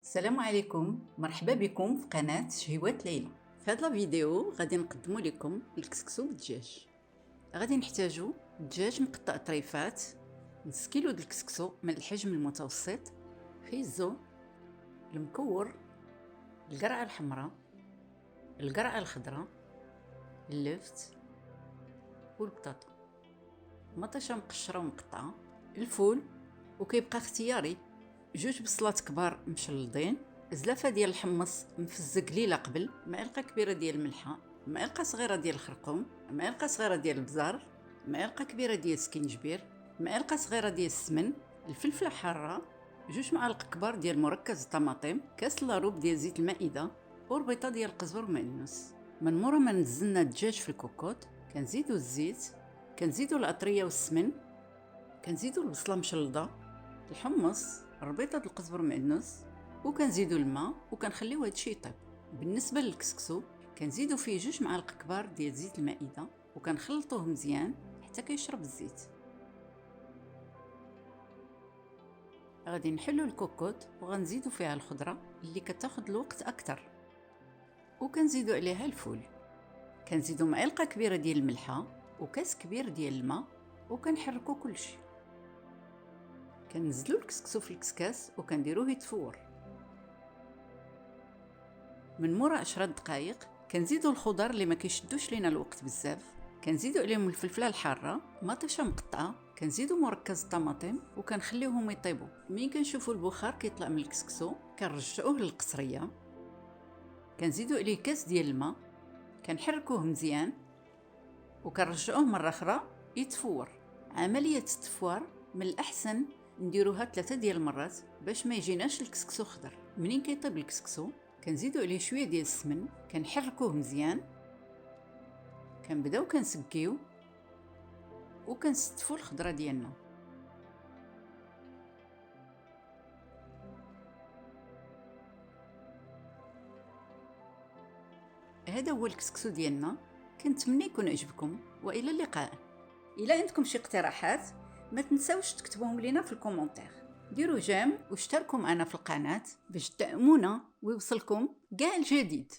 السلام عليكم، مرحبا بكم في قناة شهوات ليلى. في هذا الفيديو غادي نقدم لكم الكسكسو بالدجاج. غادي نحتاجو دجاج مقطع طريفات، نص كيلو د الكسكسو من الحجم المتوسط، خيزو، المكور، القرعة الحمراء، القرعة الخضراء، اللفت والبطاطا، مطيشة مقشرة ومقطعة، الفول، وكيبقى اختياري جوج بصلات كبار مشلضين، زلافه ديال الحمص مفزق ليله قبل، معلقه كبيره ديال الملحه، معلقه صغيره ديال الخرقوم، معلقه صغيره ديال البزار، معلقه كبيره ديال السكينجبير، معلقه صغيره ديال السمن، الفلفله حاره، جوج معالق كبار ديال مركز الطماطم، كاس لاروب ديال زيت المائده، وربيطه ديال القزبر ومعدنوس. من مورا ما نزلنا الدجاج في الكوكوط كنزيدو الزيت، كنزيدو العطريه والسمن، كنزيدو البصله مشلضه، الحمص، ربيطه القزبر معدنوس، وكنزيدو الماء وكنخليو هادشي يطيب. بالنسبه للكسكسو كنزيدو فيه جوج معالق كبار ديال زيت المائده وكنخلطوه مزيان حتى كيشرب الزيت. غادي نحلو الكوكوط وغنزيدو فيها الخضره اللي كتاخد الوقت اكثر، وكنزيدو عليها الفول، كنزيدو معلقه كبيره ديال الملحه وكاس كبير ديال الماء وكنحركو كلشي. كنزلو الكسكسو في الكسكاس وكنديروه يتفور. من مورا 10 دقائق كنزيدو الخضر اللي ما كيشدوش لينا الوقت بزاف، كنزيدو عليهم الفلفله الحاره، مطيشه مقطعه، كنزيدو مركز الطماطم وكنخليوهم يطيبوا. ملي كنشوفوا البخار كيطلع من الكسكسو كنرجعوه للقصريه، كنزيدو عليه كاس ديال الماء، كنحركوه مزيان وكنرجعوه مره اخرى يتفور. عمليه التفوار من الاحسن نديروها 3 ديال المرات باش ما يجيناش الكسكسو خضر. منين كيطيب الكسكسو كنزيدو عليه شويه ديال السمن، كنحركوه مزيان، كنبداو كنسقيو وكنستفوا الخضره ديالنا. هذا هو الكسكسو ديالنا، كنتمنى يكون عجبكم، والى اللقاء. الا عندكم شي اقتراحات ما تنساوش تكتبوهم لينا في الكومونتير. ديروا جيم واشتركوا معنا في القناه باش تدعمونا ويوصلكم كاع الجديد.